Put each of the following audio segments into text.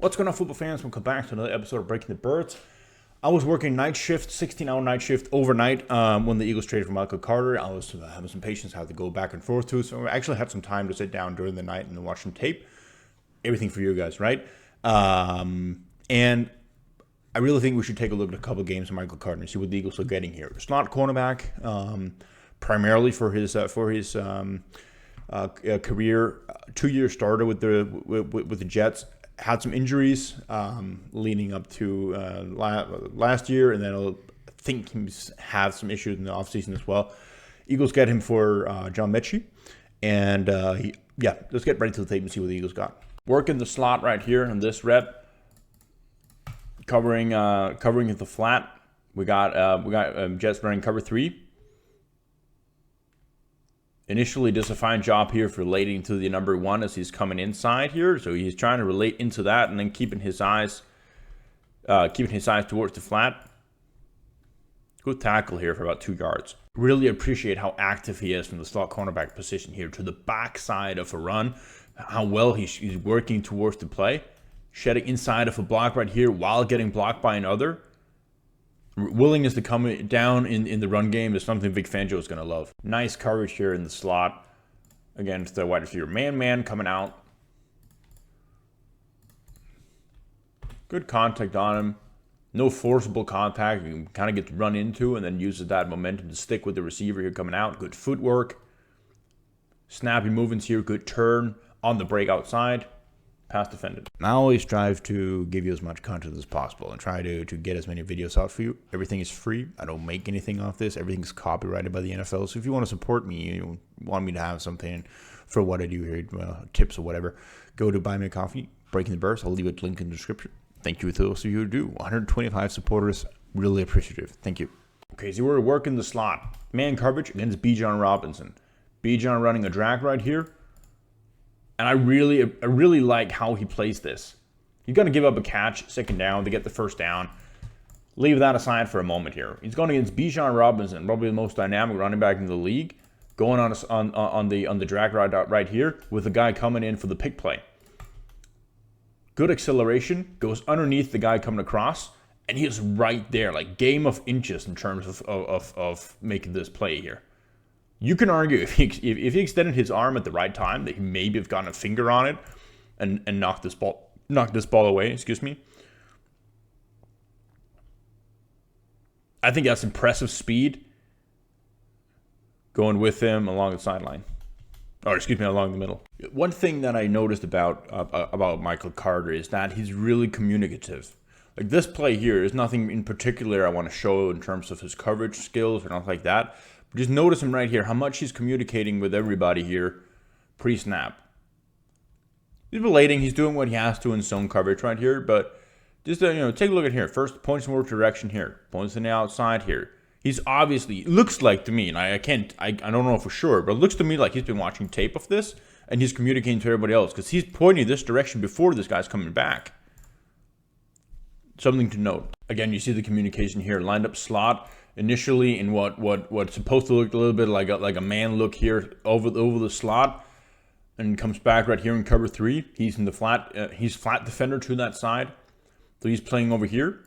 What's going on, football fans? Welcome back to another episode of Breaking the Birds. I was working night shift, 16-hour night shift overnight when the Eagles traded for Michael Carter. I was having some patience, had to go back and forth to, so I actually had some time to sit down during the night and watch some tape. Everything for you guys, right? And I really think we should take a look at a couple of games of Michael Carter and see what the Eagles are getting here. Slot cornerback, primarily for his career, 2-year starter with the Jets. Had some injuries leading up to last year, and then I think he's had some issues in the offseason as well. Eagles get him for John Mechie, and let's get right to the tape and see what the Eagles got. Working the slot right here in this rep, covering the flat. We got Jets running cover 3. Initially does a fine job here for relating to the number 1 as he's coming inside here. So he's trying to relate into that and then keeping his eyes towards the flat. Good tackle here for about 2 yards. Really appreciate how active he is from the slot cornerback position here to the backside of a run. How well he's working towards the play. Shedding inside of a block right here while getting blocked by another. Willingness to come down in the run game is something Vic Fangio is going to love. Nice coverage here in the slot against the wide receiver. Man coming out. Good contact on him. No forcible contact. You can kind of get to run into and then uses that momentum to stick with the receiver here coming out. Good footwork. Snappy movements here. Good turn on the break outside. Pass defended. I always strive to give you as much content as possible and try to get as many videos out for you. Everything is free. I don't make anything off this. Everything's copyrighted by the NFL. So if you want to support me, you want me to have something for what I do here, tips or whatever, go to Buy Me a Coffee, Breaking the Birds. I'll leave a link in the description. Thank you to those of you who do. 125 supporters. Really appreciative. Thank you. Okay, so we're working the slot. Man coverage against Bijan Robinson. Bijan running a drag right here. And I really like how he plays this. He's going to give up a catch, second down, to get the first down. Leave that aside for a moment here. He's going against Bijan Robinson, probably the most dynamic running back in the league, going on the drag right here with the guy coming in for the pick play. Good acceleration, goes underneath the guy coming across, and he is right there, like game of inches in terms of making this play here. You can argue if he extended his arm at the right time, that he maybe have gotten a finger on it and knocked this ball away. Excuse me. I think that's impressive speed going with him along the sideline, or excuse me, along the middle. One thing that I noticed about Michael Carter is that he's really communicative. Like this play here is nothing in particular I want to show in terms of his coverage skills or nothing like that. Just notice him right here, how much he's communicating with everybody here pre-snap. He's relating, he's doing what he has to in zone coverage right here, but just take a look at here. First, points in what direction here, points in the outside here. He's obviously, looks like to me, and I don't know for sure, but it looks to me like he's been watching tape of this, and he's communicating to everybody else, because he's pointing this direction before this guy's coming back. Something to note. Again, you see the communication here, lined up slot. Initially in what's supposed to look a little bit like a man look here over the slot, and comes back right here in cover 3. He's in the flat. He's flat defender to that side, so he's playing over here.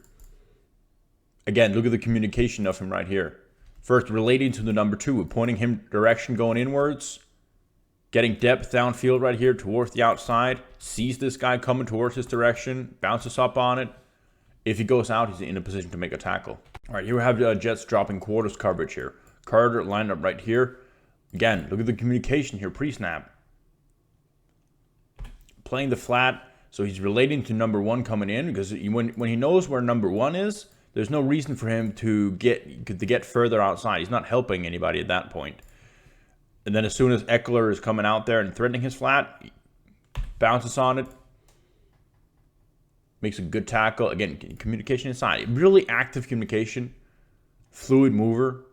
Again, look at the communication of him right here. First, relating to the number 2, pointing him direction going inwards, getting depth downfield right here towards the outside. Sees this guy coming towards his direction, bounces up on it. If he goes out, he's in a position to make a tackle. All right, here we have Jets dropping quarters coverage here. Carter lined up right here. Again, look at the communication here, pre-snap. Playing the flat, so he's relating to number 1 coming in, because when he knows where number 1 is, there's no reason for him to get further outside. He's not helping anybody at that point. And then as soon as Eckler is coming out there and threatening his flat, he bounces on it. Makes a good tackle. Again, communication inside. Really active communication. Fluid mover.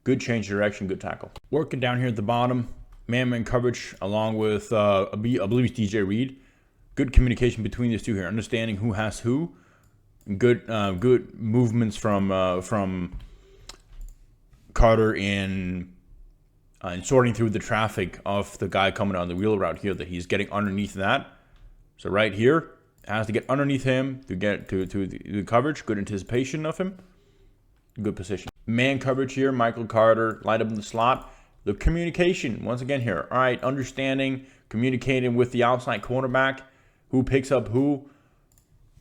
Good change of direction. Good tackle. Working down here at the bottom. Man-man coverage along with, I believe it's DJ Reed. Good communication between these two here. Understanding who has who. Good movements from Carter in and sorting through the traffic of the guy coming on the wheel route here, that he's getting underneath that. So right here, Has to get underneath him to get to the coverage. Good anticipation of him. Good position. Man coverage here. Michael Carter light up in the slot. The communication once again here. All right, understanding, communicating with the outside cornerback. Who picks up who?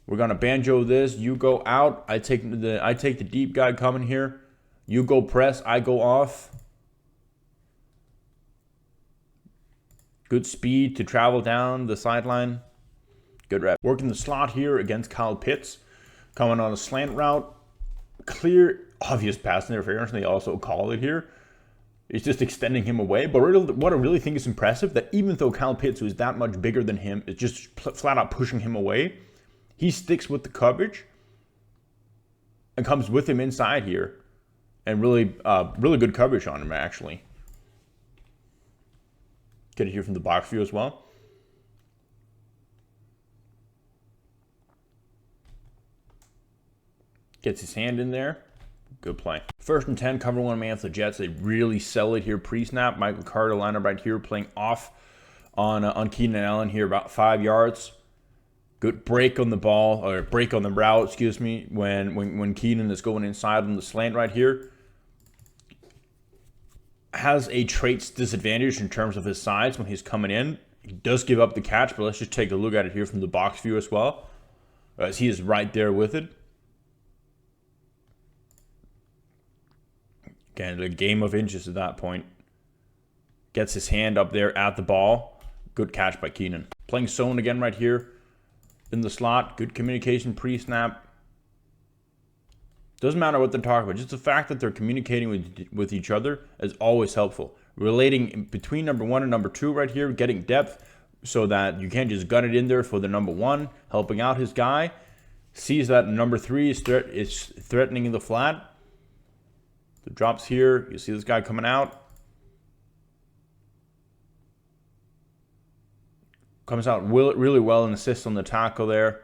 We're gonna banjo this. You go out. I take the deep guy coming here. You go press. I go off. Good speed to travel down the sideline. Good rep. Working the slot here against Kyle Pitts. Coming on a slant route. Clear, obvious pass interference. They also call it here. It's just extending him away. But what I really think is impressive, that even though Kyle Pitts, who is that much bigger than him, is just flat out pushing him away, he sticks with the coverage and comes with him inside here. And really good coverage on him, actually. Get it here from the box view as well. Gets his hand in there. Good play. 1st and 10, cover one man for the Jets. They really sell it here pre-snap. Michael Carter line up right here, playing off on Keenan Allen here, about 5 yards. Good break on the ball, or break on the route, excuse me, when Keenan is going inside on the slant right here. Has a traits disadvantage in terms of his size when he's coming in. He does give up the catch, but let's just take a look at it here from the box view as well, as he is right there with it. Again, a game of inches at that point. Gets his hand up there at the ball. Good catch by Keenan. Playing zone again right here in the slot. Good communication pre-snap. Doesn't matter what they're talking about. Just the fact that they're communicating with each other is always helpful. Relating between number 1 and number 2 right here. Getting depth so that you can't just gun it in there for the number 1. Helping out his guy. Sees that number 3 is threatening the flat. The drops here. You see this guy coming out. Comes out really well and assists on the tackle there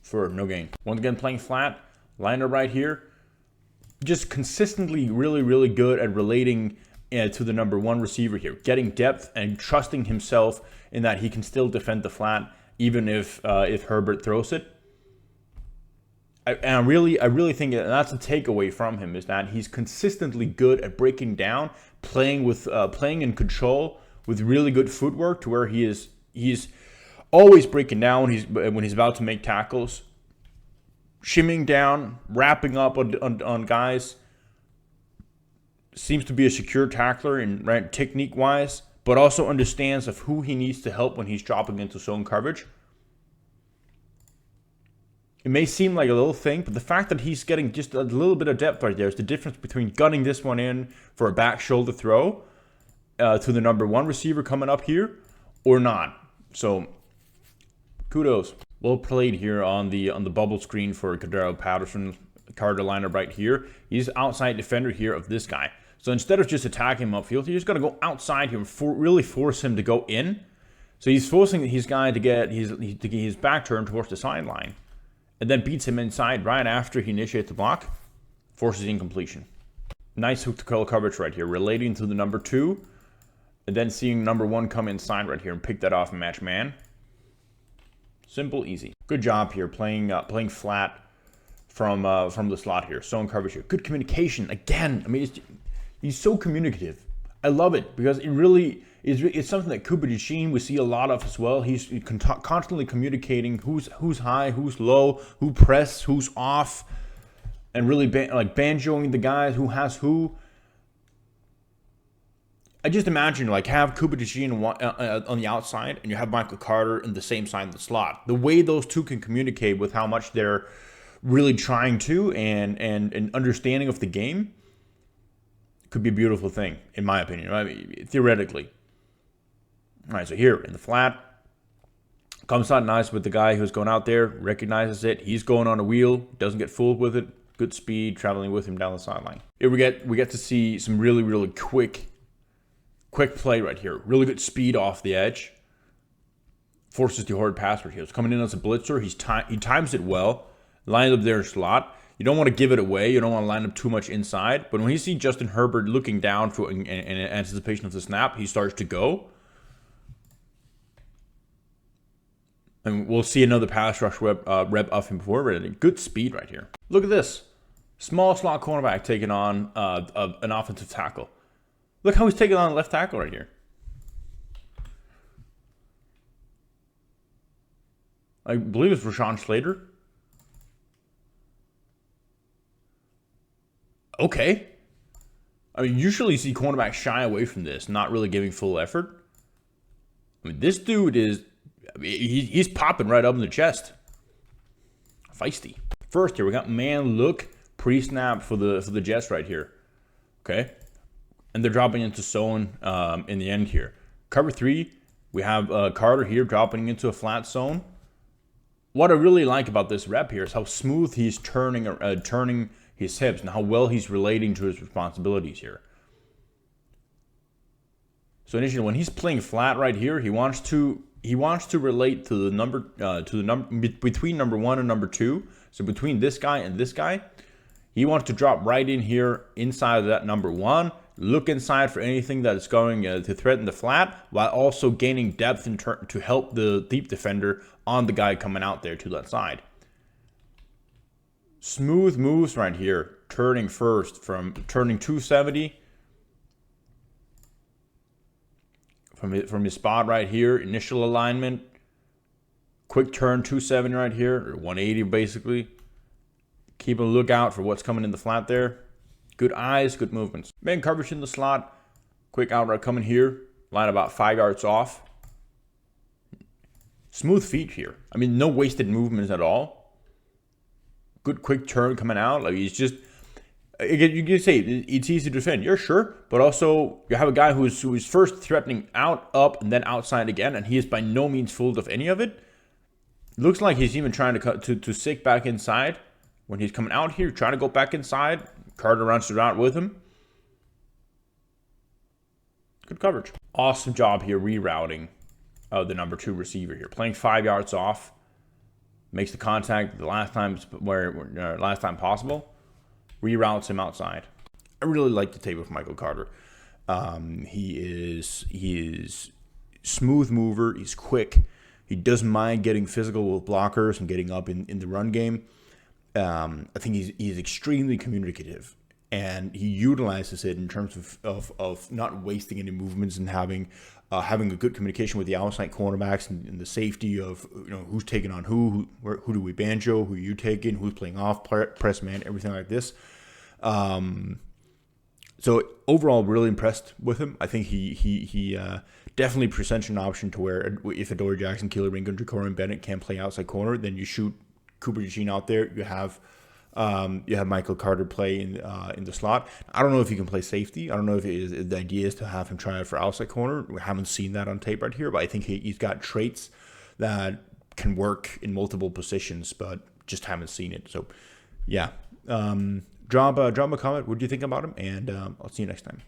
for no gain. Once again, playing flat. Liner right here. Just consistently really good at relating to the number 1 receiver here. Getting depth and trusting himself in that he can still defend the flat even if Herbert throws it. I really think that's a takeaway from him, is that he's consistently good at breaking down, playing in control with really good footwork, to where he's always breaking down when he's about to make tackles, shimming down, wrapping up on guys. Seems to be a secure tackler and right technique wise, but also understands of who he needs to help when he's dropping into zone coverage. It may seem like a little thing, but the fact that he's getting just a little bit of depth right there is the difference between gunning this one in for a back shoulder throw to the number 1 receiver coming up here or not. So, kudos. Well played here on the bubble screen for Cordero Patterson. Carter liner right here. He's outside defender here of this guy. So instead of just attacking him upfield, you just got to go outside here and really force him to go in. So he's forcing his guy to get his back turned towards the sideline. And then beats him inside right after he initiates the block. Forces incompletion. Nice hook to curl coverage right here. Relating to the number 2. And then seeing number 1 come inside right here and pick that off and match man. Simple, easy. Good job here playing flat from the slot here. Zone coverage here. Good communication. Again, I mean, he's so communicative. I love it because it really it's something that Cooper DeJean we see a lot of as well. He's constantly communicating who's high, who's low, who press, who's off, and really banjoing the guys who has who. I just imagine have Cooper DeJean on the outside and you have Michael Carter in the same side of the slot. The way those two can communicate with how much they're really trying to and understanding of the game could be a beautiful thing, in my opinion. I mean, theoretically. All right, so here in the flat, comes out nice with the guy who's going out there, recognizes it. He's going on a wheel, doesn't get fooled with it. Good speed, traveling with him down the sideline. Here we get to see some really quick play right here. Really good speed off the edge. Forces the hard pass right here. It's coming in as a blitzer. He times it well. Lines up there in slot. You don't want to give it away. You don't want to line up too much inside. But when you see Justin Herbert looking down in anticipation of the snap, he starts to go. And we'll see another pass rush rep of him before. But good speed right here. Look at this. Small slot cornerback taking on an offensive tackle. Look how he's taking on a left tackle right here. I believe it's Rashawn Slater. Okay. I mean, usually you see cornerbacks shy away from this, not really giving full effort. I mean, this dude is, I mean, he's popping right up in the chest. Feisty. First here, we got man look pre-snap for the Jets right here. Okay. And they're dropping into zone in the end here. Cover 3, we have Carter here dropping into a flat zone. What I really like about this rep here is how smooth he's turning his hips and how well he's relating to his responsibilities here. So initially, when he's playing flat right here, he wants to relate to the number between number 1 and number 2. So between this guy and this guy, he wants to drop right in here inside of that number 1. Look inside for anything that is going to threaten the flat, while also gaining depth to help the deep defender on the guy coming out there to that side. Smooth moves right here. Turning first from turning 270 from his spot right here. Initial alignment. Quick turn 270 right here, or 180 basically. Keep a lookout for what's coming in the flat there. Good eyes, good movements. Man coverage in the slot. Quick out route coming here. Line about 5 yards off. Smooth feet here. I mean, no wasted movements at all. Good quick turn coming out. Like he's just, again, you can say it's easy to defend. You're sure, but also you have a guy who's first threatening out, up, and then outside again, and he is by no means fooled of any of it. Looks like he's even trying to stick back inside. When he's coming out here, trying to go back inside. Carter runs it out with him. Good coverage. Awesome job here rerouting the number 2 receiver here. Playing 5 yards off. Makes the contact the last time possible. Reroutes him outside. I really like the tape of Michael Carter. He is smooth mover. He's quick. He doesn't mind getting physical with blockers and getting up in the run game. I think he's extremely communicative, and he utilizes it in terms of not wasting any movements and having a good communication with the outside cornerbacks and the safety of who's taking on who do we banjo, who you taking, who's playing off, press man, everything like this. So overall, really impressed with him. I think he definitely presents an option to where if Adoree Jackson, Keeler Ringo, and Jacorian Bennett can't play outside corner, then you shoot Cooper Eugene out there. You have Michael Carter play in the slot. I don't know if he can play safety. I don't know if the idea is to have him try out for outside corner. We haven't seen that on tape right here, but I think he's got traits that can work in multiple positions, but just haven't seen it. So, yeah. Drop a comment. What do you think about him? And I'll see you next time.